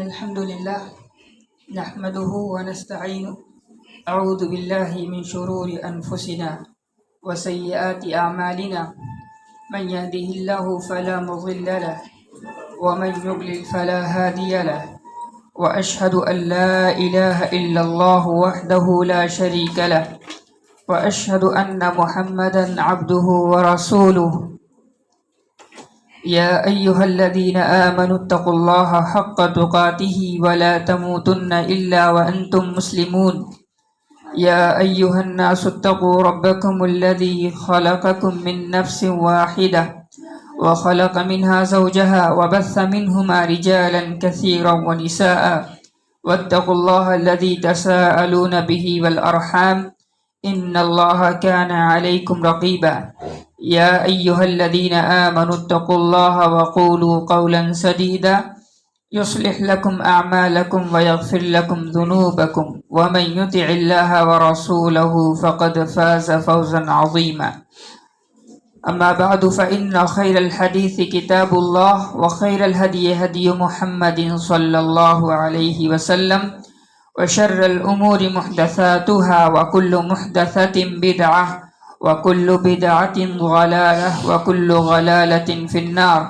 إن الحمد لله نحمده ونستعينه. أعوذ بالله من شرور أنفسنا وسيئات أعمالنا. من يهده الله فلا مضل له ومن يضلل فلا هادي له. وأشهد أن لا إله إلا الله وحده لا شريك له وأشهد أن محمدا عبده ورسوله. يا أيها الذين آمنوا اتقوا الله حق تقاته ولا تموتن إلا وأنتم مسلمون. يا أيها الناس اتقوا ربكم الذي خلقكم من نفس واحدة وخلق منها زوجها وبث منهما رجالا كثيرا ونساء واتقوا الله الذي تساءلون به والأرحام إن الله كان عليكم رقيبا. يا أيها الذين آمنوا اتقوا الله وقولوا قولا سديدا يصلح لكم أعمالكم ويغفر لكم ذنوبكم ومن يطع الله ورسوله فقد فاز فوزا عظيما. أما بعد فإن خير الحديث كتاب الله وخير الهدي هدي محمد صلى الله عليه وسلم وشر الأمور محدثاتها وكل محدثة بدعة وكل بدعة ضلالة وكل ضلالة في النار.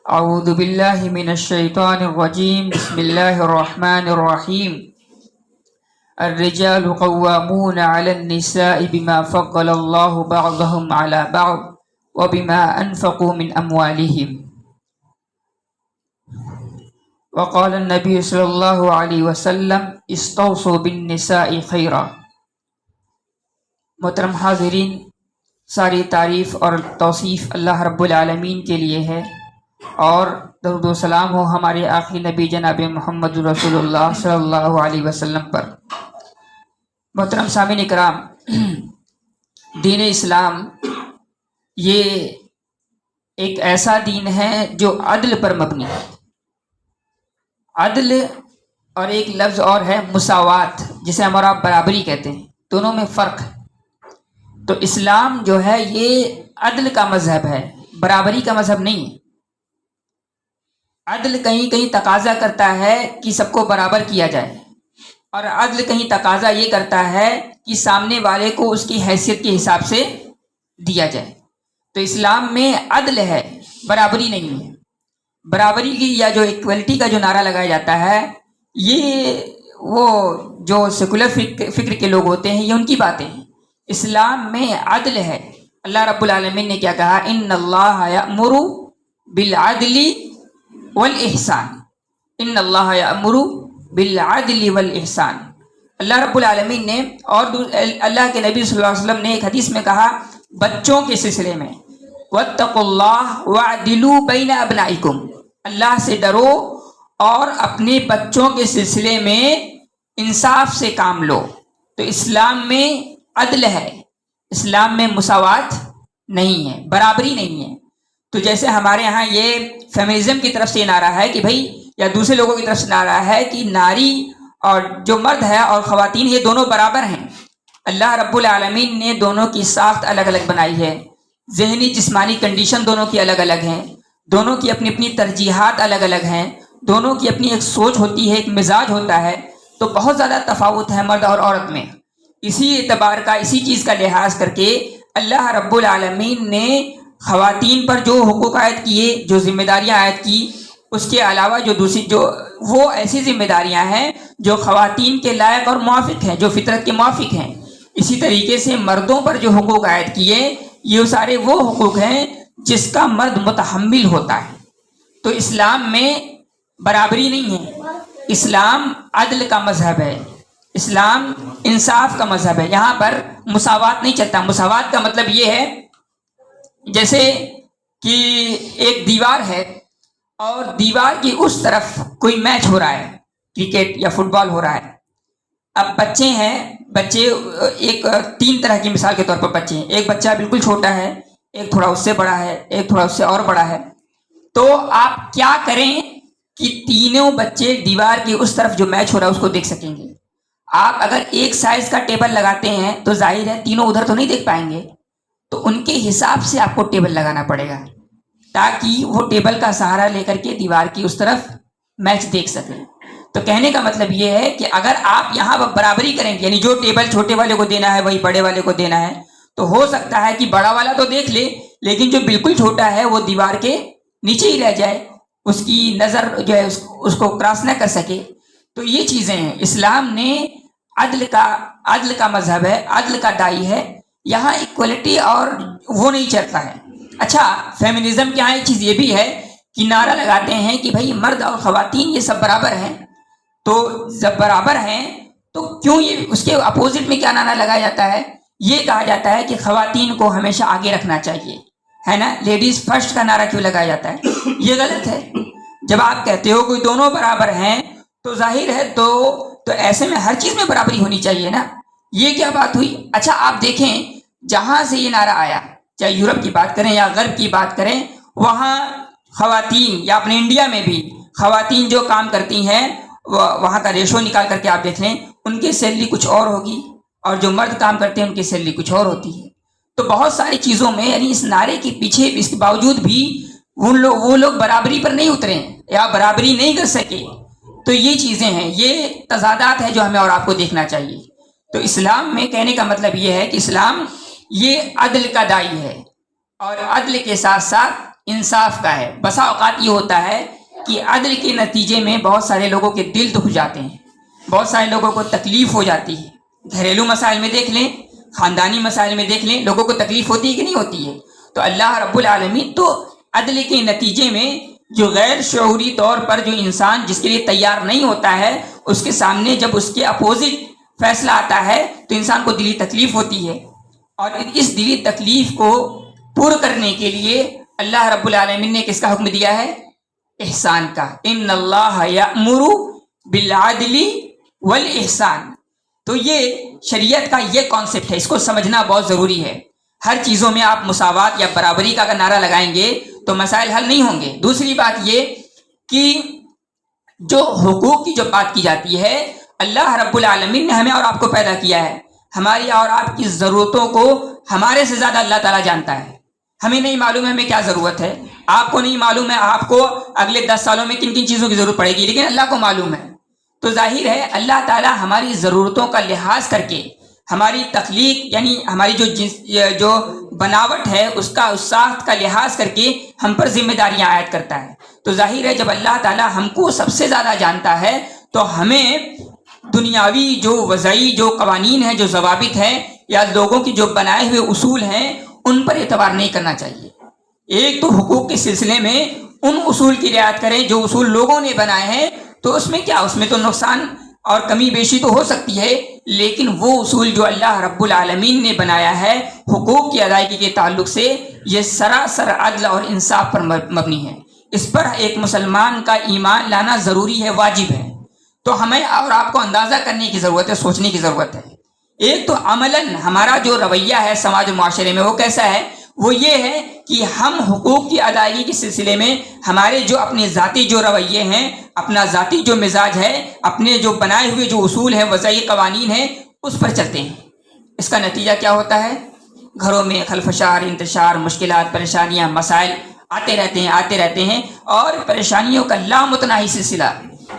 أعوذ بالله من الشيطان الرجيم. بسم الله الرحمن الرحيم. الرجال قوامون على النساء بما فضل الله بعضهم على بعض وبما أنفقوا من أموالهم. وقال النبي صلی اللہ علیہ وسلم استوصوا بالنساء خیرا. محترم حاضرین، ساری تعریف اور توصیف اللہ رب العالمین کے لیے ہے، اور درود و سلام ہو ہمارے آخری نبی جناب محمد رسول اللہ صلی اللہ علیہ وسلم پر. محترم سامعین اکرام، دین اسلام یہ ایک ایسا دین ہے جو عدل پر مبنی ہے. عدل اور ایک لفظ اور ہے مساوات، جسے ہم اور آپ برابری کہتے ہیں، دونوں میں فرق ہے. تو اسلام جو ہے یہ عدل کا مذہب ہے، برابری کا مذہب نہیں ہے. عدل کہیں کہیں تقاضا کرتا ہے کہ سب کو برابر کیا جائے، اور عدل کہیں تقاضا یہ کرتا ہے کہ سامنے والے کو اس کی حیثیت کے حساب سے دیا جائے. تو اسلام میں عدل ہے، برابری نہیں ہے. برابری کی یا جو ایکویلٹی کا جو نعرہ لگایا جاتا ہے، یہ وہ جو سیکولر فکر کے لوگ ہوتے ہیں، یہ ان کی باتیں ہیں. اسلام میں عدل ہے. اللہ رب العالمین نے کیا کہا؟ ان اللہ یأمر بالعدل والاحسان. ان اللہ یأمر بالعدل والاحسان. اللہ رب العالمین نے اور اللہ کے نبی صلی اللہ علیہ وسلم نے ایک حدیث میں کہا بچوں کے سلسلے میں، واتقوا اللہ واعدلوا بین ابنائکم. اللہ سے ڈرو اور اپنے بچوں کے سلسلے میں انصاف سے کام لو. تو اسلام میں عدل ہے، اسلام میں مساوات نہیں ہے، برابری نہیں ہے. تو جیسے ہمارے ہاں یہ فیمنزم کی طرف سے نعرہ ہے کہ بھائی، یا دوسرے لوگوں کی طرف سے نعرہ ہے کہ ناری اور جو مرد ہے اور خواتین یہ دونوں برابر ہیں. اللہ رب العالمین نے دونوں کی ساخت الگ الگ بنائی ہے، ذہنی جسمانی کنڈیشن دونوں کی الگ الگ ہیں، دونوں کی اپنی اپنی ترجیحات الگ الگ ہیں، دونوں کی اپنی ایک سوچ ہوتی ہے، ایک مزاج ہوتا ہے. تو بہت زیادہ تفاوت ہے مرد اور عورت میں. اسی اعتبار کا، اسی چیز کا لحاظ کر کے اللہ رب العالمین نے خواتین پر جو حقوق عائد کیے، جو ذمہ داریاں عائد کی، اس کے علاوہ جو دوسری جو وہ ایسی ذمہ داریاں ہیں جو خواتین کے لائق اور موافق ہیں، جو فطرت کے موافق ہیں. اسی طریقے سے مردوں پر جو حقوق عائد کیے، یہ سارے وہ حقوق ہیں جس کا مرد متحمل ہوتا ہے. تو اسلام میں برابری نہیں ہے، اسلام عدل کا مذہب ہے، اسلام انصاف کا مذہب ہے. یہاں پر مساوات نہیں چلتا. مساوات کا مطلب یہ ہے جیسے کہ ایک دیوار ہے اور دیوار کی اس طرف کوئی میچ ہو رہا ہے، کرکٹ یا فٹ بال ہو رہا ہے. اب بچے ہیں، بچے ایک تین طرح کی مثال کے طور پر بچے ہیں. ایک بچہ بالکل چھوٹا ہے، ایک تھوڑا اس سے بڑا ہے، ایک تھوڑا اس سے اور بڑا ہے. تو آپ کیا کریں کہ تینوں بچے دیوار کی اس طرف جو میچ ہو رہا ہے اس کو دیکھ سکیں گے؟ آپ اگر ایک سائز کا ٹیبل لگاتے ہیں تو ظاہر ہے تینوں ادھر تو نہیں دیکھ پائیں گے. تو ان کے حساب سے آپ کو ٹیبل لگانا پڑے گا تاکہ وہ ٹیبل کا سہارا لے کر کے دیوار کی اس طرف میچ دیکھ سکیں. تو کہنے کا مطلب یہ ہے کہ اگر آپ یہاں برابری کریں گے، یعنی جو ٹیبل چھوٹے والے کو دینا ہے وہی بڑے والے کو دینا ہے، تو ہو سکتا ہے کہ بڑا والا تو دیکھ لے لیکن جو بالکل چھوٹا ہے وہ دیوار کے نیچے ہی رہ جائے، اس کی نظر جو ہے اس کو کراس نہ کر سکے۔ تو یہ چیزیں ہیں، اسلام نے عدل کا مذہب ہے، عدل کا دائی ہے، یہاں ایکوالٹی اور وہ نہیں چلتا ہے۔ اچھا، فیمنزم کے یہاں ایک چیز یہ بھی ہے کہ نعرہ لگاتے ہیں کہ بھائی مرد اور خواتین یہ سب برابر ہیں، تو جب برابر ہیں تو کیوں یہ اس کے اپوزٹ میں کیا نعرہ لگایا جاتا ہے؟ یہ کہا جاتا ہے کہ خواتین کو ہمیشہ آگے رکھنا چاہیے، ہے نا، لیڈیز فرسٹ کا نعرہ کیوں لگایا جاتا ہے؟ یہ غلط ہے۔ جب آپ کہتے ہو کہ دونوں برابر ہیں تو ظاہر ہے تو ایسے میں ہر چیز میں برابری ہونی چاہیے نا، یہ کیا بات ہوئی؟ اچھا آپ دیکھیں جہاں سے یہ نعرہ آیا، چاہے یورپ کی بات کریں یا غرب کی بات کریں، وہاں خواتین یا اپنے انڈیا میں بھی خواتین جو کام کرتی ہیں وہاں کا ریشو نکال کر کے آپ دیکھ لیں، ان کی سیلری کچھ اور ہوگی اور جو مرد کام کرتے ہیں ان کی سیلری کچھ اور ہوتی ہے۔ تو بہت ساری چیزوں میں یعنی اس نعرے کے پیچھے اس کے باوجود بھی وہ لوگ برابری پر نہیں اترے یا برابری نہیں کر سکے۔ تو یہ چیزیں ہیں، یہ تضادات ہیں جو ہمیں اور آپ کو دیکھنا چاہیے۔ تو اسلام میں کہنے کا مطلب یہ ہے کہ اسلام یہ عدل کا دائی ہے اور عدل کے ساتھ ساتھ انصاف کا ہے۔ بسا اوقات یہ ہوتا ہے کہ عدل کے نتیجے میں بہت سارے لوگوں کے دل دکھ جاتے ہیں، بہت سارے لوگوں کو تکلیف ہو جاتی ہے۔ گھریلو مسائل میں دیکھ لیں، خاندانی مسائل میں دیکھ لیں، لوگوں کو تکلیف ہوتی ہے کہ نہیں ہوتی ہے؟ تو اللہ رب العالمین تو عدل کے نتیجے میں جو غیر شعوری طور پر جو انسان جس کے لیے تیار نہیں ہوتا ہے، اس کے سامنے جب اس کے اپوزٹ فیصلہ آتا ہے تو انسان کو دلی تکلیف ہوتی ہے، اور اس دلی تکلیف کو پور کرنے کے لیے اللہ رب العالمین نے کس کا حکم دیا ہے؟ احسان کا۔ ان اللہ یأمر بالعدل والاحسان۔ تو یہ شریعت کا یہ کانسیپٹ ہے، اس کو سمجھنا بہت ضروری ہے۔ ہر چیزوں میں آپ مساوات یا برابری کا اگر نعرہ لگائیں گے تو مسائل حل نہیں ہوں گے۔ دوسری بات یہ کہ جو حقوق کی جو بات کی جاتی ہے، اللہ رب العالمین نے ہمیں اور آپ کو پیدا کیا ہے، ہماری اور آپ کی ضرورتوں کو ہمارے سے زیادہ اللہ تعالیٰ جانتا ہے۔ ہمیں نہیں معلوم ہے ہمیں کیا ضرورت ہے، آپ کو نہیں معلوم ہے آپ کو اگلے 10 سالوں میں کن کن چیزوں کی ضرورت پڑے گی، لیکن اللہ کو معلوم ہے۔ تو ظاہر ہے اللہ تعالیٰ ہماری ضرورتوں کا لحاظ کر کے ہماری تخلیق یعنی ہماری جو بناوٹ ہے اس ساخت کا لحاظ کر کے ہم پر ذمہ داریاں عائد کرتا ہے۔ تو ظاہر ہے جب اللہ تعالیٰ ہم کو سب سے زیادہ جانتا ہے تو ہمیں دنیاوی جو وضعی جو قوانین ہیں، جو ضوابط ہیں یا لوگوں کی جو بنائے ہوئے اصول ہیں، ان پر اعتبار نہیں کرنا چاہیے۔ ایک تو حقوق کے سلسلے میں ان اصول کی رعایت کریں جو اصول لوگوں نے بنائے ہیں، تو اس میں کیا، اس میں تو نقصان اور کمی بیشی تو ہو سکتی ہے، لیکن وہ اصول جو اللہ رب العالمین نے بنایا ہے حقوق کی ادائیگی کے تعلق سے، یہ سراسر عدل اور انصاف پر مبنی ہے۔ اس پر ایک مسلمان کا ایمان لانا ضروری ہے، واجب ہے۔ تو ہمیں اور آپ کو اندازہ کرنے کی ضرورت ہے، سوچنے کی ضرورت ہے۔ ایک تو عملاً ہمارا جو رویہ ہے سماج و معاشرے میں وہ کیسا ہے؟ وہ یہ ہے کہ ہم حقوق کی ادائیگی کے سلسلے میں ہمارے جو اپنے ذاتی جو رویے ہیں، اپنا ذاتی جو مزاج ہے، اپنے جو بنائے ہوئے جو اصول ہیں، وضعی قوانین ہیں، اس پر چلتے ہیں۔ اس کا نتیجہ کیا ہوتا ہے؟ گھروں میں خلفشار، انتشار، مشکلات، پریشانیاں، مسائل آتے رہتے ہیں اور پریشانیوں کا لامتناہی سلسلہ،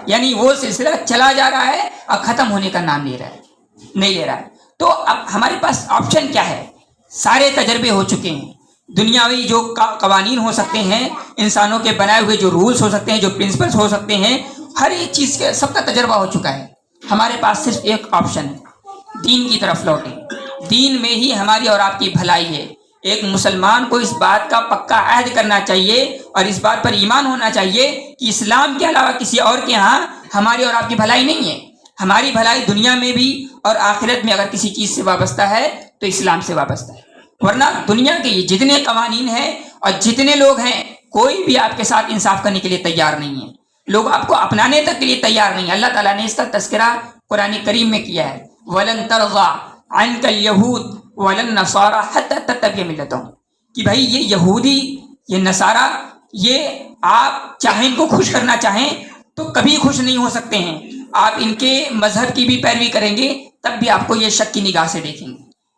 یعنی وہ سلسلہ چلا جا رہا ہے اور ختم ہونے کا نام نہیں لے رہا ہے۔ تو اب ہمارے پاس آپشن کیا ہے؟ سارے تجربے ہو چکے ہیں، دنیاوی جو قوانین ہو سکتے ہیں، انسانوں کے بنائے ہوئے جو رولز ہو سکتے ہیں، جو پرنسپلز ہو سکتے ہیں، ہر ایک چیز کے سب کا تجربہ ہو چکا ہے۔ ہمارے پاس صرف ایک آپشن ہے، دین کی طرف لوٹیں۔ دین میں ہی ہماری اور آپ کی بھلائی ہے۔ ایک مسلمان کو اس بات کا پکا عہد کرنا چاہیے اور اس بات پر ایمان ہونا چاہیے کہ اسلام کے علاوہ کسی اور کے ہاں ہماری اور آپ کی بھلائی نہیں ہے۔ ہماری بھلائی دنیا میں بھی اور آخرت میں اگر کسی چیز سے وابستہ ہے تو اسلام سے وابستہ ہے، ورنہ دنیا کے یہ جتنے قوانین ہیں اور جتنے لوگ ہیں، کوئی بھی آپ کے ساتھ انصاف کرنے کے لیے تیار نہیں ہے۔ لوگ آپ کو اپنانے تک کے لیے تیار نہیں ہے۔ اللہ تعالیٰ نے اس کا تذکرہ قرآن کریم میں کیا ہے، وَلَن تَرْضَىٰ عَنْكَ الْيَهُودُ وَلَا النَّصَارَىٰ حَتَّىٰ تَتَّبِعَ مِلَّتَهُمْ، کہ بھائی یہ یہودی، یہ نصارہ، یہ آپ چاہیں ان کو خوش کرنا چاہیں تو کبھی خوش نہیں ہو سکتے ہیں۔ آپ ان کے مذہب کی بھی پیروی کریں گے تب بھی آپ کو یہ شک کی نگاہ سے دیکھیں گے۔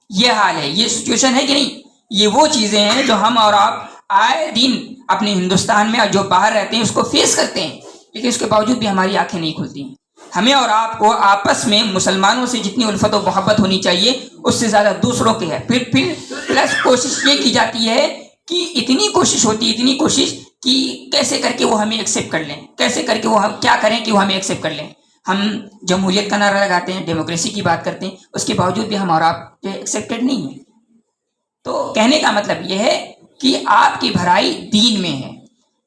یہ حال ہے، یہ سچویشن ہے کہ نہیں؟ یہ وہ چیزیں ہیں جو ہم اور آپ آئے دن اپنے ہندوستان میں اور جو باہر رہتے ہیں اس کو فیس کرتے ہیں، لیکن اس کے باوجود بھی ہماری آنکھیں نہیں کھلتی ہیں۔ ہمیں اور آپ کو آپس میں مسلمانوں سے جتنی الفت و محبت ہونی چاہیے اس سے زیادہ دوسروں کی ہے. پھر پلس کوشش یہ کی جاتی ہے کہ اتنی کوشش کہ کیسے کر کے وہ ہمیں ایکسیپٹ کر لیں, کیسے کر کے وہ کیا کریں کہ وہ ہمیں ایکسیپٹ کر لیں. ہم جمہوریت کا نعرہ لگاتے ہیں, ڈیموکریسی کی بات کرتے ہیں, اس کے باوجود بھی ہم اور آپ جو ایکسیپٹیڈ نہیں ہیں. تو کہنے کا مطلب یہ ہے کہ آپ کی بھلائی دین میں ہے,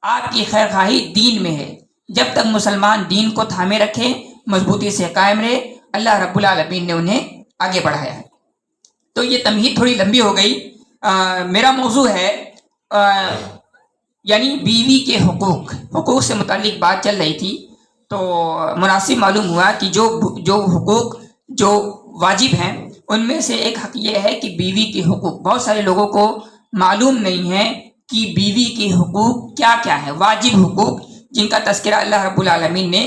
آپ کی خیر خواہی دین میں ہے. جب تک مسلمان دین کو تھامے رکھے, مضبوطی سے قائم رہے, اللہ رب العالمین نے انہیں آگے بڑھایا ہے. تو یہ تمہید تھوڑی لمبی ہو گئی. میرا موضوع ہے یعنی بیوی کے حقوق سے متعلق بات چل رہی تھی. تو مناسب معلوم ہوا کہ جو حقوق جو واجب ہیں ان میں سے ایک حق یہ ہے کہ بیوی کے حقوق. بہت سارے لوگوں کو معلوم نہیں ہے کہ بیوی کے حقوق کیا کیا ہے, واجب حقوق جن کا تذکرہ اللہ رب العالمین نے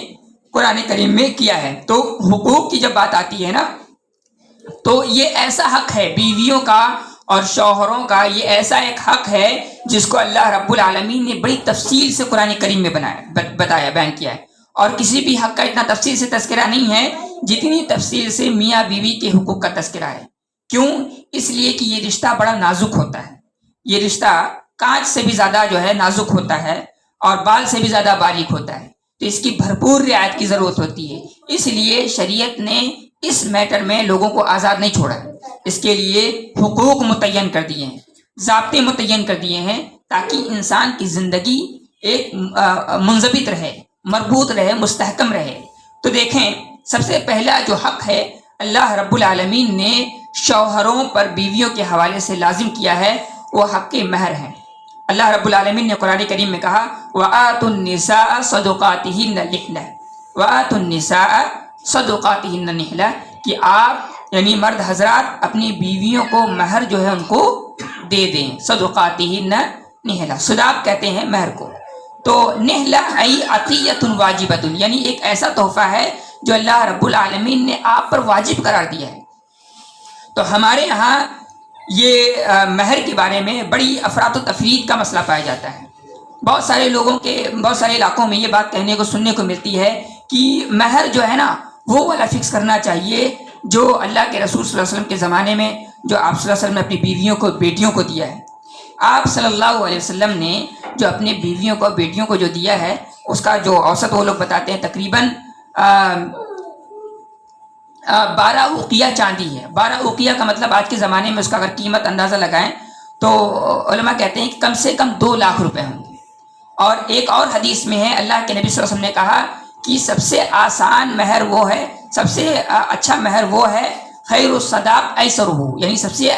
قرآن کریم میں کیا ہے. تو حقوق کی جب بات آتی ہے نا, تو یہ ایسا حق ہے بیویوں کا اور شوہروں کا, یہ ایسا ایک حق ہے جس کو اللہ رب العالمین نے بڑی تفصیل سے قرآن کریم میں بتایا, بیان کیا ہے. اور کسی بھی حق کا اتنا تفصیل سے تذکرہ نہیں ہے جتنی تفصیل سے میاں بیوی کے حقوق کا تذکرہ ہے. کیوں؟ اس لیے کہ یہ رشتہ بڑا نازک ہوتا ہے. یہ رشتہ کانچ سے بھی زیادہ جو ہے نازک ہوتا ہے اور بال سے بھی زیادہ باریک ہوتا ہے. تو اس کی بھرپور رعایت کی ضرورت ہوتی ہے. اس لیے شریعت نے اس میٹر میں لوگوں کو آزاد نہیں چھوڑا ہے. اس کے لیے حقوق متعین کر دیے ہیں, ضابطے متعین کر دیے ہیں تاکہ انسان کی زندگی ایک منضبط رہے, مربوط رہے, مستحکم رہے. تو دیکھیں, سب سے پہلا جو حق ہے اللہ رب العالمین نے شوہروں پر بیویوں کے حوالے سے لازم کیا ہے, وہ حق مہر ہے. اللہ رب العالمین نے قرآن کریم میں کہا وَآتُوا النِّسَاءَ صَدُقَاتِهِنَّ نِحْلَةً وَآتُوا النِّسَاءَ صَدُقَاتِهِنَّ نِحْلَةً کہ آپ یعنی مرد حضرات اپنی بیویوں کو مہر جو ہے ان کو دے دیں. صدقاتہن نحلہ, صداق کہتے ہیں مہر کو. تو نحلہ ای عطیۃ واجبۃ یعنی ایک ایسا تحفہ ہے جو اللہ رب العالمین نے آپ پر واجب قرار دیا ہے. تو ہمارے ہاں یہ مہر کے بارے میں بڑی افراط و تفرید کا مسئلہ پایا جاتا ہے. بہت سارے علاقوں میں یہ بات کہنے کو سننے کو ملتی ہے کہ مہر جو ہے نا وہ والا فکس کرنا چاہیے جو اللہ کے رسول صلی اللہ علیہ وسلم کے زمانے میں جو آپ صلی اللہ علیہ وسلم نے اپنی بیویوں کو بیٹیوں کو دیا ہے. آپ صلی اللہ علیہ وسلم نے جو اپنے بیویوں کو بیٹیوں کو جو دیا ہے اس کا جو اوسط وہ لوگ بتاتے ہیں تقریباً 12 اوقیہ چاندی ہے. 12 اوقیہ کا مطلب آج کے زمانے میں اس کا اگر قیمت اندازہ لگائیں تو علماء کہتے ہیں کہ کم سے کم 2 لاکھ روپے ہوں گے. اور ایک اور حدیث میں ہے اللہ کے نبی صلی اللہ علیہ وسلم نے کہا کہ سب سے آسان مہر وہ ہے, سب سے اچھا مہر وہ ہے خیر الصداق ایسرہ, یعنی سب سے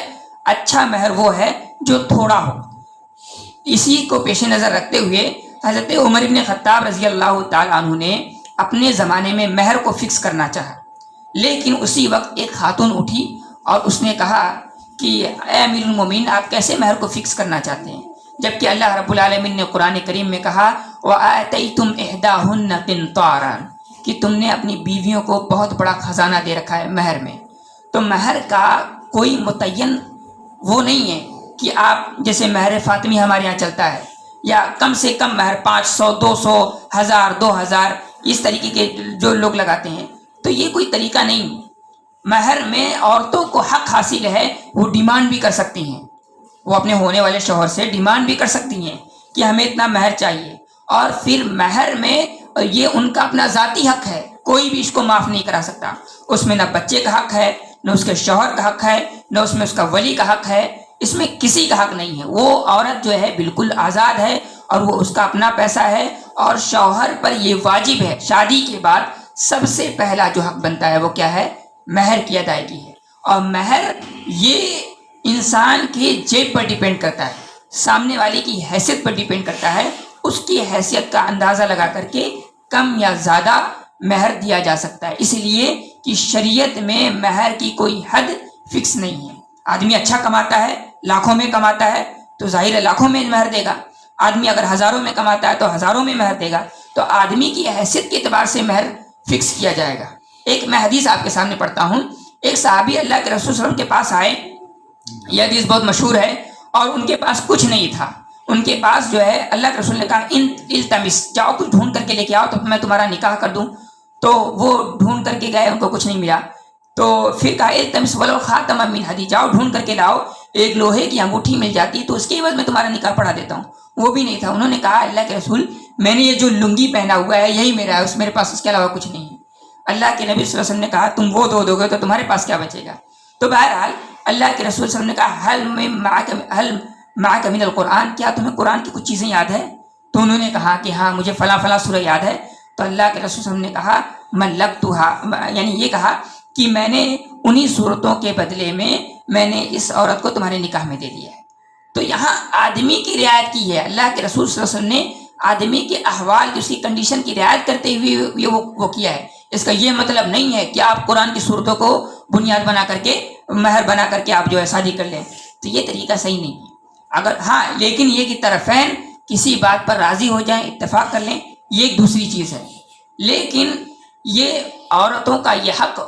اچھا مہر وہ ہے جو تھوڑا ہو. اسی کو پیش نظر رکھتے ہوئے حضرت عمر بن خطاب رضی اللہ تعالیٰ عنہ نے اپنے زمانے میں مہر کو فکس کرنا چاہا, لیکن اسی وقت ایک خاتون اٹھی اور اس نے کہا کہ اے امیر المومنین آپ کیسے مہر کو فکس کرنا چاہتے ہیں, جبکہ اللہ رب العالمین نے قرآن کریم میں کہا وَآتَيْتُمْ إِحْدَاهُنَّ قِنْطَارًا کہ تم نے اپنی بیویوں کو بہت بڑا خزانہ دے رکھا ہے مہر میں. تو مہر کا کوئی متعین وہ نہیں ہے کہ آپ جیسے مہر فاطمی ہمارے یہاں چلتا ہے یا کم سے کم مہر 500 200 1000 2000 اس طریقے کے جو لوگ لگاتے ہیں. تو یہ کوئی طریقہ نہیں. مہر میں عورتوں کو حق حاصل ہے, وہ ڈیمانڈ بھی کر سکتی ہیں, وہ اپنے ہونے والے شوہر سے ڈیمانڈ بھی کر سکتی ہیں کہ ہمیں اتنا مہر چاہیے. اور پھر مہر میں یہ ان کا اپنا ذاتی حق ہے, کوئی بھی اس کو معاف نہیں کرا سکتا. اس میں نہ بچے کا حق ہے, نہ اس کے شوہر کا حق ہے, نہ اس میں اس کا ولی کا حق ہے, اس میں کسی کا حق نہیں ہے. وہ عورت جو ہے بالکل آزاد ہے اور وہ اس کا اپنا پیسہ ہے, اور شوہر پر یہ واجب ہے شادی کے بعد سب سے پہلا جو حق بنتا ہے وہ کیا ہے, مہر کی ادائیگی ہے. اور مہر یہ انسان کے جیب پر ڈیپینڈ کرتا ہے, سامنے والے کی حیثیت پر ڈیپینڈ کرتا ہے. اس کی حیثیت کا اندازہ لگا کر کے کم یا زیادہ مہر دیا جا سکتا ہے, اس لیے کہ شریعت میں مہر کی کوئی حد فکس نہیں ہے. آدمی اچھا کماتا ہے, لاکھوں میں کماتا ہے تو ظاہر ہے لاکھوں میں مہر دے گا. آدمی اگر ہزاروں میں کماتا ہے تو ہزاروں میں مہر دے گا. تو آدمی کی حیثیت کے اعتبار سے مہر فکس کیا جائے گا. ایک میں حدیث آپ کے سامنے پڑھتا ہوں. ایک صحابی اللہ کے رسول صلی اللہ علیہ وسلم کے پاس آئے, یہ حدیث بہت مشہور ہے, اور ان کے پاس کچھ نہیں تھا. ان کے پاس جو ہے اللہ کے رسول نے کہا التمس, جاؤ کچھ ڈھونڈ کر کے لے کے آؤ تو میں تمہارا نکاح کر دوں. تو وہ ڈھونڈ کر کے گئے, ان کو کچھ نہیں ملا. تو پھر کہا التمس ولو خاتما من حدید, جاؤ ڈھونڈ کر کے لاؤ ایک لوہے کی انگوٹھی مل جاتی تو اس کے عوض میں تمہارا نکاح پڑھا دیتا ہوں. وہ بھی نہیں تھا. انہوں نے کہا اللہ کے رسول میں نے یہ جو لنگی پہنا ہوا ہے یہی میرا ہے, میرے پاس اس کے علاوہ کچھ نہیں ہے. اللہ کے نبی صلی اللہ علیہ وسلم نے کہا تم وہ دو گے تو تمہارے پاس کیا بچے گا. تو بہرحال اللہ کے رسول صلی اللہ علیہ وسلم نے کہا حل معک من القرآن, کیا تمہیں قرآن کی کچھ چیزیں یاد ہے؟ تو انہوں نے کہا کہ ہاں مجھے فلاں فلاں سورہ یاد ہے. تو اللہ کے رسول صلی اللہ علیہ وسلم نے کہا ملکتھا, یعنی یہ کہا کہ میں نے انہی صورتوں کے بدلے میں نے اس عورت کو تمہارے نکاح میں دے دیا ہے. تو یہاں آدمی کی رعایت کی ہے. اللہ کے رسول صلی اللہ علیہ وسلم نے آدمی کے احوال کی, اس کی کنڈیشن کی رعایت کرتے ہوئے وہ کیا ہے. اس کا یہ مطلب نہیں ہے کہ آپ قرآن کی صورتوں کو بنیاد بنا کر کے, مہر بنا کر کے آپ جو ہے شادی کر لیں. تو یہ طریقہ صحیح نہیں ہے. اگر ہاں لیکن یہ کہ طرفین کسی بات پر راضی ہو جائیں, اتفاق کر لیں, یہ ایک دوسری چیز ہے. لیکن یہ عورتوں کا یہ حق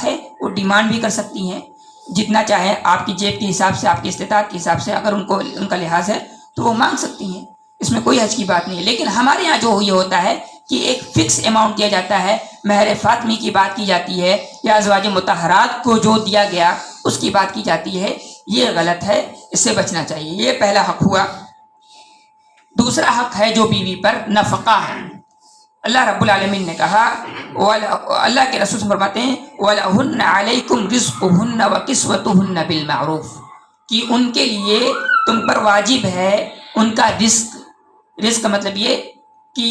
ہے, وہ ڈیمانڈ بھی کر سکتی ہیں جتنا چاہیں, آپ کی جیب کے حساب سے, آپ کی استطاعت کے حساب سے, اگر ان کا لحاظ ہے تو وہ مانگ سکتی ہیں, اس میں کوئی حرج کی بات نہیں ہے. لیکن ہمارے یہاں جو یہ ہوتا ہے کہ ایک فکس اماؤنٹ دیا جاتا ہے, مہر فاطمی کی بات کی جاتی ہے یا ازواج مطہرات کو جو دیا گیا اس کی بات کی جاتی ہے, یہ غلط ہے, اس سے بچنا چاہیے. یہ پہلا حق ہوا. دوسرا حق ہے جو بیوی پر نفقہ ہے. اللہ رب العالمین نے کہا, اللہ کے رسول فرماتے ہیں وَلَهُنَّ عَلَيْكُمْ رِزْقُهُنَّ وَكِسْوَتُهُنَّ بِالْمَعْرُوفِ, کہ ان کے لیے تم پر واجب ہے ان کا رزق. رزق کا مطلب یہ کہ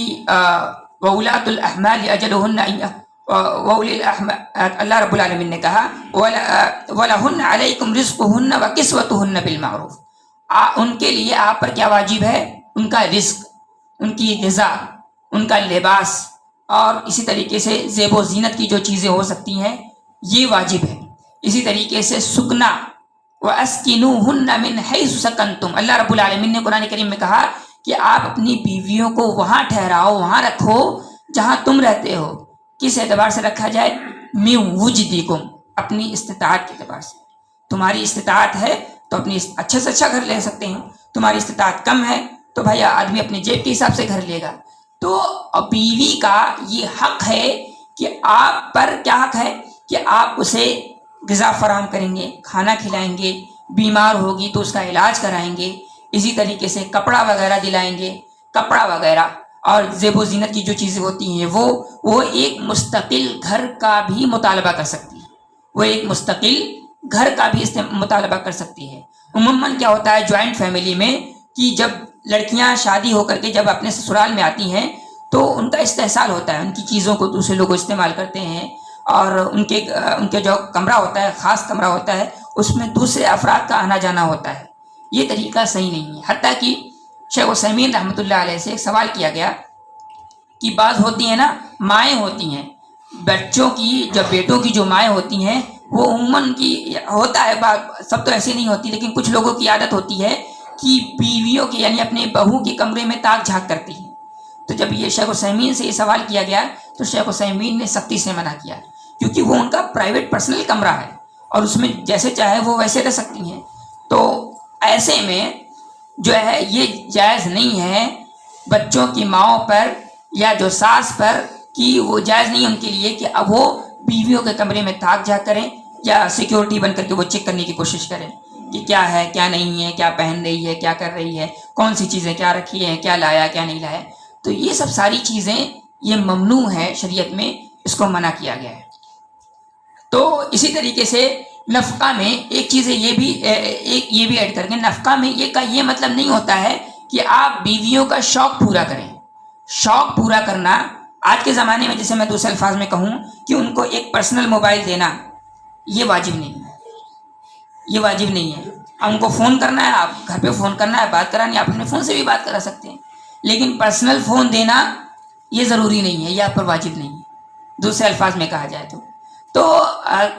وَأُولَاتُ الْأَحْمَالِ أَجَلُهُنَّ, اللہ رب العالمین نے کہا وَلَهُنَّ عَلَيْكُمْ رِزْقُهُنَّ وَكِسْوَتُهُنَّ بِالْمَعْرُوفِ, ان کے لیے آپ پر کیا واجب ہے, ان کا رزق, ان کی غذا, ان کا لباس, اور اسی طریقے سے زیب و زینت کی جو چیزیں ہو سکتی ہیں یہ واجب ہے. اسی طریقے سے سکنا وَأَسْكِنُوهُنَّ مِنْ حَيْثُ سَكَنْتُمْ, اللہ رب العالمین نے قرآن کریم میں کہا کہ آپ اپنی بیویوں کو وہاں ٹھہراؤ, وہاں رکھو جہاں تم رہتے ہو. کس اعتبار سے رکھا جائے؟ مِنْ وُجْدِكُمْ, اپنی استطاعت کے اعتبار سے. تمہاری استطاعت ہے تو اپنی اچھے سے اچھا گھر لے سکتے ہیں, تمہاری استطاعت کم ہے تو بھائی آدمی اپنی جیب کے حساب سے گھر لے گا. تو بیوی کا یہ حق ہے کہ آپ پر کیا حق ہے کہ آپ اسے غذا فراہم کریں گے, کھانا کھلائیں گے, بیمار ہوگی تو اس کا علاج کرائیں گے, اسی طریقے سے کپڑا وغیرہ دلائیں گے, کپڑا وغیرہ, اور زیب و زینت کی جو چیزیں ہوتی ہیں وہ ایک مستقل گھر کا بھی مطالبہ کر سکتی ہے, وہ ایک مستقل گھر کا بھی مطالبہ کر سکتی ہے. عموماً کیا ہوتا ہے جوائنٹ فیملی میں کہ جب لڑکیاں شادی ہو کر کے جب اپنے سسرال میں آتی ہیں تو ان کا استحصال ہوتا ہے, ان کی چیزوں کو دوسرے لوگ استعمال کرتے ہیں, اور ان کے جو کمرہ ہوتا ہے, خاص کمرہ ہوتا ہے, اس میں دوسرے افراد کا آنا جانا ہوتا ہے. یہ طریقہ صحیح نہیں ہے. حتیٰ کہ شیخ عثیمین رحمۃ اللہ علیہ سے ایک سوال کیا گیا کہ بعض ہوتی ہیں نا مائیں ہوتی ہیں بچوں کی, جب بیٹوں کی جو مائیں ہوتی ہیں وہ عموماً کی ہوتا ہے, سب تو ایسی نہیں ہوتی, لیکن کچھ لوگوں کی عادت ہوتی ہے کہ بیویوں کی یعنی اپنے بہو کے کمرے میں تاک جھانک کرتی ہیں. تو جب یہ شیخ عثیمین سے یہ سوال کیا گیا تو شیخ عثیمین نے سختی سے منع کیا, کیونکہ وہ ان کا پرائیویٹ پرسنل کمرہ ہے اور اس میں جیسے چاہے وہ ویسے رہ سکتی ہیں. تو ایسے میں جو ہے یہ جائز نہیں ہے بچوں کی ماؤں پر یا جو ساس پر, کہ وہ جائز نہیں ان کے لیے کہ اب وہ بیویوں کے کمرے میں تاک جھانک کریں یا سیکیورٹی بن کر کے وہ چیک کرنے کی کوشش کریں کہ کیا ہے کیا نہیں ہے, کیا پہن رہی ہے, کیا کر رہی ہے, کون سی چیزیں کیا رکھی ہیں, کیا لایا کیا نہیں لایا. تو یہ سب ساری چیزیں یہ ممنوع ہے شریعت میں, اس کو منع کیا گیا ہے. تو اسی طریقے سے نفقہ میں ایک چیز یہ بھی ایڈ کر کے, نفقہ میں یہ مطلب نہیں ہوتا ہے کہ آپ بیویوں کا شوق پورا کریں. شوق پورا کرنا آج کے زمانے میں, جیسے میں دوسرے الفاظ میں کہوں کہ ان کو ایک پرسنل موبائل دینا, یہ واجب نہیں ہے, یہ واجب نہیں ہے. ان کو فون کرنا ہے, آپ گھر پہ فون کرنا ہے, بات کرانی ہے, آپ اپنے فون سے بھی بات کرا سکتے ہیں, لیکن پرسنل فون دینا یہ ضروری نہیں ہے, یہ آپ پر واجب نہیں ہے دوسرے الفاظ میں کہا جائے تو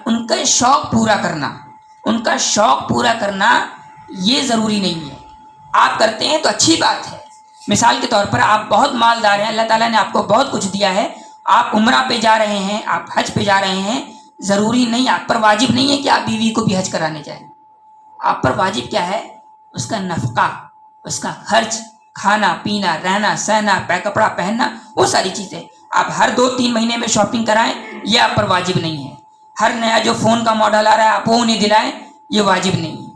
ان کا شوق پورا کرنا, ان کا شوق پورا کرنا یہ ضروری نہیں ہے. آپ کرتے ہیں تو اچھی بات ہے. مثال کے طور پر آپ بہت مالدار ہیں, اللہ تعالیٰ نے آپ کو بہت کچھ دیا ہے, آپ عمرہ پہ جا رہے ہیں, آپ حج پہ جا رہے ہیں, ضروری نہیں, آپ پر واجب نہیں ہے کہ آپ بیوی کو بھی حج کرانے جائیں. آپ پر واجب کیا ہے, اس کا نفقہ, اس کا خرچ, کھانا پینا, رہنا سہنا, کپڑا پہننا, وہ ساری چیزیں. آپ ہر 2-3 مہینے میں شاپنگ کرائیں یہ آپ پر واجب نہیں ہے. ہر نیا جو فون کا ماڈل آ رہا ہے آپ وہ انہیں دلائیں یہ واجب نہیں ہے.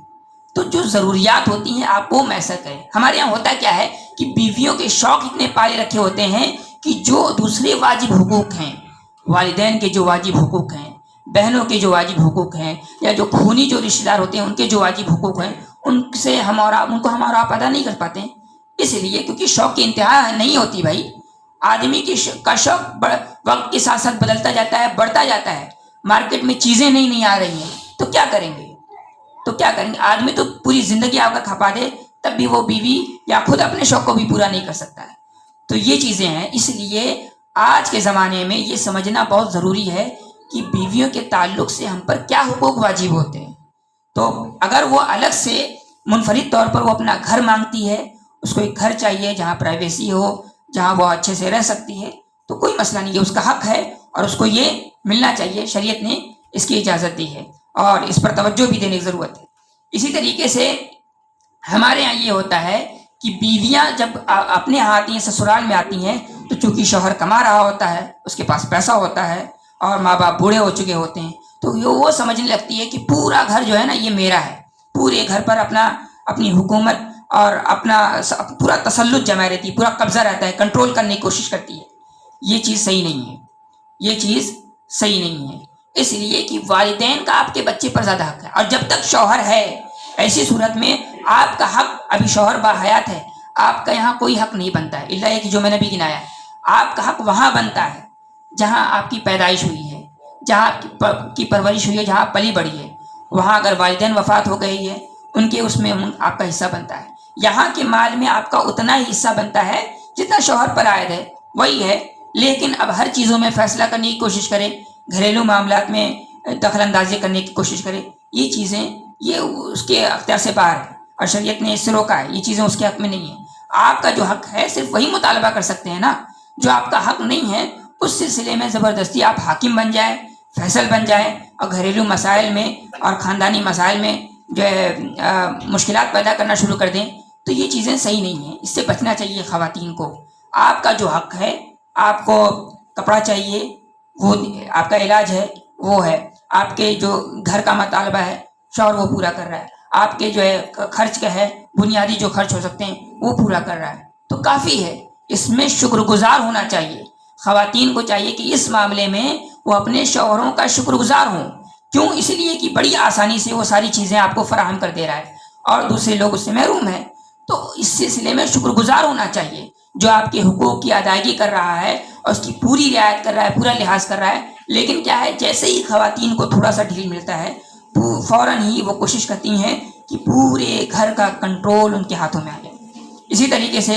تو جو ضروریات ہوتی ہیں آپ وہ میسر کریں. ہمارے یہاں ہوتا کیا ہے کہ بیویوں کے شوق اتنے پالے رکھے ہوتے ہیں کہ جو دوسرے واجب حقوق ہیں، والدین کے جو واجب حقوق ہیں، بہنوں کے جو واجب حقوق ہیں، یا جو خونی جو رشتہ دار ہوتے ہیں ان کے جو واجب حقوق ہیں، ان سے ہم اور آپ ادا نہیں کر پاتے ہیں. اس لیے کیونکہ شوق کی انتہا نہیں ہوتی بھائی. آدمی کا شوق وقت کے ساتھ ساتھ بدلتا جاتا ہے، بڑھتا جاتا ہے. مارکیٹ میں چیزیں نہیں آ رہی ہیں تو کیا کریں گے؟ آدمی تو پوری زندگی آ کر کھپا دے تب بھی وہ بیوی یا خود اپنے شوق کو بھی پورا نہیں کر سکتا ہے. تو یہ چیزیں ہیں. اس لیے آج کے زمانے میں یہ سمجھنا بہت ضروری ہے کہ بیویوں کے تعلق سے ہم پر کیا حقوق واجب ہوتے ہیں. تو اگر وہ الگ سے منفرد طور پر وہ اپنا گھر مانگتی ہے، اس کو ایک گھر چاہیے جہاں پرائیویسی ہو، جہاں وہ اچھے سے رہ سکتی ہے، تو کوئی مسئلہ نہیں ہے، اس کا حق ہے اور اس کو یہ ملنا چاہیے. شریعت نے اس کی اجازت دی ہے اور اس پر توجہ بھی دینے کی ضرورت ہے. اسی طریقے سے ہمارے یہاں یہ ہوتا ہے کہ بیویاں جب اپنے یہاں آتی ہیں، سسرال میں آتی ہیں، تو چونکہ شوہر کما رہا ہوتا ہے، اس کے پاس پیسہ ہوتا ہے اور ماں باپ بوڑھے ہو چکے ہوتے ہیں، تو وہ سمجھنے لگتی ہے کہ پورا گھر جو ہے نا یہ میرا ہے. پورے گھر پر اپنی حکومت اور اپنا پورا تسلط جمائے رہتی ہے، پورا قبضہ رہتا ہے، کنٹرول کرنے کی کوشش کرتی ہے. یہ چیز صحیح نہیں ہے، یہ چیز صحیح نہیں ہے. اس لیے کہ والدین کا آپ کے بچے پر زیادہ حق ہے. اور جب تک شوہر ہے ایسی صورت میں آپ کا حق، ابھی شوہر باحیات ہے، آپ کا یہاں کوئی حق نہیں بنتا ہے الا ایک جو میں نے بھی گنایا. آپ کا حق وہاں بنتا ہے جہاں آپ کی پیدائش ہوئی ہے، جہاں آپ کی پرورش ہوئی ہے، جہاں آپ پلی بڑھی ہے. وہاں اگر والدین وفات ہو گئی ہے ان کے اس میں آپ کا حصہ بنتا ہے. یہاں کے مال میں آپ کا اتنا ہی حصہ بنتا ہے جتنا شوہر پر عائد ہے، وہی ہے. لیکن اب ہر چیزوں میں فیصلہ کرنے کی کوشش کرے، گھریلو معاملات میں دخل اندازی کرنے کی کوشش کرے، یہ چیزیں یہ اس کے اختیار سے باہر ہے اور شریعت نے اس سے روکا ہے. یہ چیزیں اس کے حق میں نہیں ہیں. آپ کا جو حق ہے صرف وہی مطالبہ کر سکتے ہیں نا. جو آپ کا حق نہیں ہے اس سلسلے میں زبردستی آپ حاکم بن جائیں، فیصل بن جائیں اور گھریلو مسائل میں اور خاندانی مسائل میں جو ہے مشکلات پیدا کرنا شروع کر دیں، تو یہ چیزیں صحیح نہیں ہیں. اس سے بچنا چاہیے خواتین کو. آپ کا جو حق ہے، آپ کو کپڑا چاہیے وہ آپ کا علاج ہے وہ ہے، آپ کے جو گھر کا مطالبہ ہے شوہر وہ پورا کر رہا ہے، آپ کے جو ہے خرچ کا ہے بنیادی جو خرچ ہو سکتے ہیں وہ پورا کر رہا ہے، تو کافی ہے. اس میں شکر گزار ہونا چاہیے. خواتین کو چاہیے کہ اس معاملے میں وہ اپنے شوہروں کا شکر گزار ہوں. کیوں؟ اس لیے کہ بڑی آسانی سے وہ ساری چیزیں آپ کو فراہم کر دے رہا ہے اور دوسرے لوگ اس سے محروم ہیں. تو اس سلسلے میں شکر گزار ہونا چاہیے. جو آپ کے حقوق کی ادائیگی کر رہا ہے اور اس کی پوری رعایت کر رہا ہے، پورا لحاظ کر رہا ہے. لیکن کیا ہے، جیسے ہی خواتین کو تھوڑا سا ڈھیل ملتا ہے فوراً ہی وہ کوشش کرتی ہیں کہ پورے گھر کا کنٹرول ان کے ہاتھوں میں آ جائے. اسی طریقے سے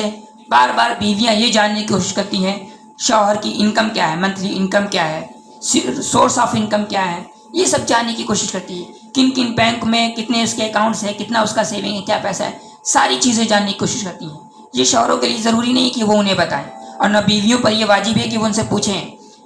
بار بار بیویاں یہ جاننے کی کوشش کرتی ہیں شوہر کی انکم کیا ہے، منتھلی انکم کیا ہے، سورس آف انکم کیا ہے، یہ سب جاننے کی کوشش کرتی ہے. کن کن بینک میں کتنے اس کے اکاؤنٹس ہیں، کتنا اس کا سیونگ ہے، کیا پیسہ ہے، ساری چیزیں جاننے کی کوشش کرتی ہیں. یہ شوہروں کے لیے ضروری نہیں کہ وہ انہیں بتائیں اور نہ بیویوں پر یہ واجب ہے کہ وہ ان سے پوچھیں.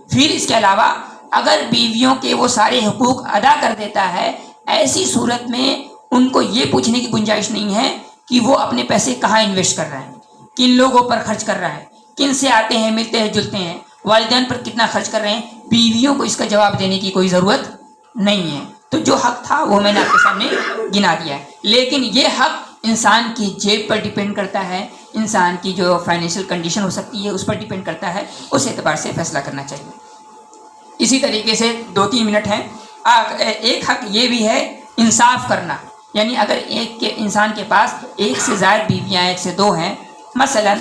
پھر اس کے علاوہ اگر بیویوں کے وہ سارے حقوق ادا کر دیتا ہے، ایسی صورت میں ان کو یہ پوچھنے کی گنجائش نہیں ہے کہ وہ اپنے پیسے کہاں انویسٹ کر رہے ہیں، کن لوگوں پر خرچ کر رہا ہے، کن سے آتے ہیں ملتے ہیں جلتے ہیں، والدین پر کتنا خرچ کر رہے ہیں. بیویوں کو اس کا جواب دینے کی کوئی ضرورت نہیں ہے. تو جو حق تھا وہ میں نے آپ کے سامنے گنا دیا ہے. لیکن یہ حق انسان کی جیب پر ڈیپینڈ کرتا ہے، انسان کی جو فائنینشیل کنڈیشن ہو سکتی ہے اس پر ڈیپینڈ کرتا ہے. اس اعتبار سے فیصلہ کرنا چاہیے. اسی طریقے سے 2-3 منٹ ہیں. ایک حق یہ بھی ہے انصاف کرنا. یعنی اگر ایک انسان کے پاس ایک سے زائد بیویاں، 1 سے 2 ہیں مثلا،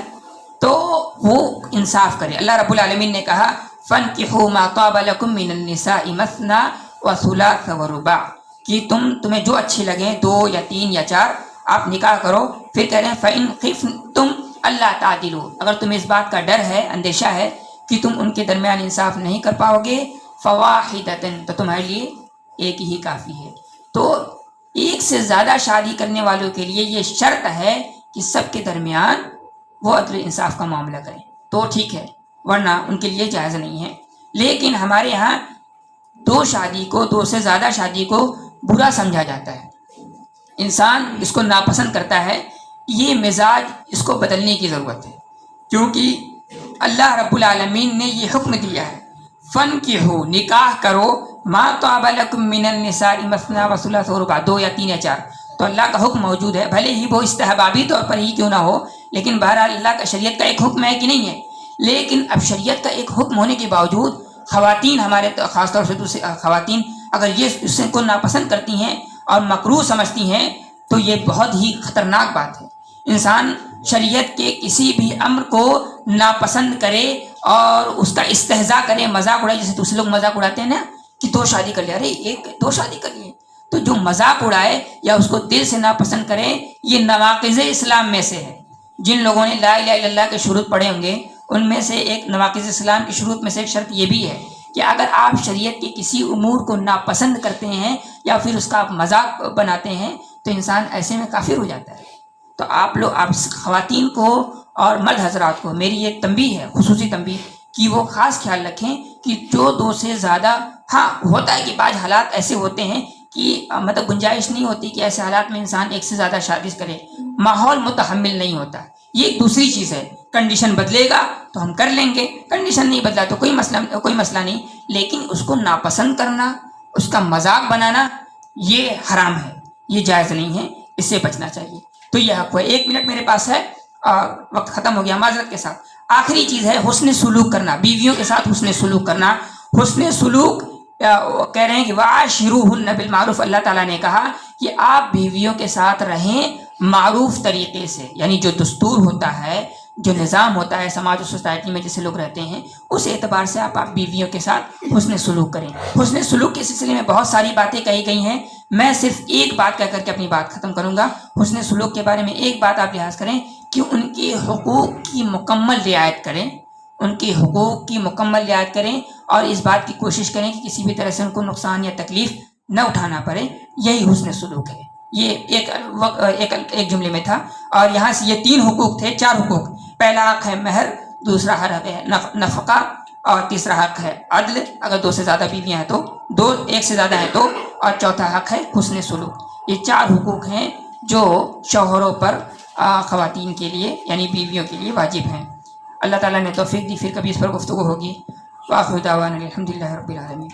تو وہ انصاف کرے. اللہ رب العالمین نے کہا فَانْكِحُوا مَا طَابَ لَكُم مِّنَ النِّسَاءِ مَثْنَىٰ وَثُلَاثَ وَرُبَاعَ، کہ تمہیں جو اچھی لگیں 2 یا 3 یا 4 آپ نکاح کرو. پھر کہہ رہے ہیں فَإِنْ خِفْتُمْ أَلَّا تَعْدِلُوا، اگر تمہیں اس بات کا ڈر ہے، اندیشہ ہے کہ تم ان کے درمیان انصاف نہیں کر پاؤ گے، فَوَاحِدَةً، تو تمہارے لیے ایک ہی کافی ہے. تو ایک سے زیادہ شادی کرنے والوں کے لیے یہ شرط ہے کہ سب کے درمیان وہ عدل انصاف کا معاملہ کریں تو ٹھیک ہے، ورنہ ان کے لیے جائز نہیں ہے. لیکن ہمارے یہاں 2 شادی کو، 2 سے زیادہ شادی کو برا سمجھا جاتا ہے. انسان اس کو ناپسند کرتا ہے. یہ مزاج اس کو بدلنے کی ضرورت ہے، کیونکہ اللہ رب العالمین نے یہ حکم دیا ہے فن کی ہو نکاح کرو ما طاب لکم من النساء مثنی و ثلاث و رباع 2 یا 3 یا 4. تو اللہ کا حکم موجود ہے، بھلے ہی وہ استحبابی طور پر ہی کیوں نہ ہو، لیکن بہرحال اللہ کا شریعت کا ایک حکم ہے کہ نہیں ہے. لیکن اب شریعت کا ایک حکم ہونے کے باوجود خواتین ہمارے خاص طور سے دوسری خواتین اگر یہ اس کو ناپسند کرتی ہیں اور مکروہ سمجھتی ہیں تو یہ بہت ہی خطرناک بات ہے. انسان شریعت کے کسی بھی امر کو ناپسند کرے اور اس کا استہزاء کرے، مذاق اڑائے، جیسے دوسرے لوگ مذاق اڑاتے ہیں نا کہ 2 شادی کر لیا، ارے 2 شادی کر لیے. تو جو مذاق اڑائے یا اس کو دل سے ناپسند کرے یہ نواقض اسلام میں سے ہے. جن لوگوں نے لا الہ الا اللہ کے شروط پڑھے ہوں گے ان میں سے ایک نواقض اسلام کی شروط میں سے ایک شرط یہ بھی ہے کہ اگر آپ شریعت کے کسی امور کو ناپسند کرتے ہیں یا پھر اس کا آپ مذاق بناتے ہیں تو انسان ایسے میں کافر ہو جاتا ہے. تو آپ خواتین کو اور مرد حضرات کو میری ایک تنبیہ ہے، خصوصی تنبیہ، کہ وہ خاص خیال رکھیں کہ جو 2 سے زیادہ، ہاں ہوتا ہے کہ بعض حالات ایسے ہوتے ہیں کہ مطلب گنجائش نہیں ہوتی کہ ایسے حالات میں انسان ایک سے زیادہ شادی کرے، ماحول متحمل نہیں ہوتا، یہ ایک دوسری چیز ہے. کنڈیشن بدلے گا تو ہم کر لیں گے، کنڈیشن نہیں بدلا تو کوئی مسئلہ نہیں. لیکن اس کو ناپسند کرنا، اس کا مذاق بنانا یہ حرام ہے، یہ جائز نہیں ہے، اس سے بچنا چاہیے. تو یہ حق ہے. 1 منٹ میرے پاس ہے، وقت ختم ہو گیا معذرت کے ساتھ. آخری چیز ہے حسن سلوک کرنا، بیویوں کے ساتھ حسن سلوک کرنا. حسن سلوک کہہ رہے ہیں کہ وعاشروہن بالمعروف، اللہ تعالیٰ نے کہا کہ آپ بیویوں کے ساتھ رہیں معروف طریقے سے، یعنی جو دستور ہوتا ہے، جو نظام ہوتا ہے سماج و سوسائٹی میں جیسے لوگ رہتے ہیں اس اعتبار سے آپ بیویوں کے ساتھ حسن سلوک کریں. حسن سلوک کے سلسلے میں بہت ساری باتیں کہی گئی ہیں، میں صرف ایک بات کہہ کر کے اپنی بات ختم کروں گا. حسن سلوک کے بارے میں ایک بات آپ لحاظ کریں کہ ان کے حقوق کی مکمل رعایت کریں، ان کے حقوق کی مکمل رعایت کریں اور اس بات کی کوشش کریں کہ کسی بھی طرح سے ان کو نقصان یا تکلیف نہ اٹھانا پڑے. یہی حسن سلوک ہے. یہ ایک جملے میں تھا اور یہاں سے یہ 3 حقوق تھے، 4 حقوق. پہلا حق ہے مہر، دوسرا حق ہے نفقہ اور تیسرا حق ہے عدل، اگر 2 سے زیادہ بیویاں ہیں تو 1 سے زیادہ ہیں تو، اور چوتھا حق ہے حسن سلوک. یہ 4 حقوق ہیں جو شوہروں پر خواتین کے لیے یعنی بیویوں کے لیے واجب ہیں. اللہ تعالیٰ نے توفیق دی، پھر کبھی اس پر گفتگو ہوگی. وآخر دعوانا الحمدللہ رب العالمین.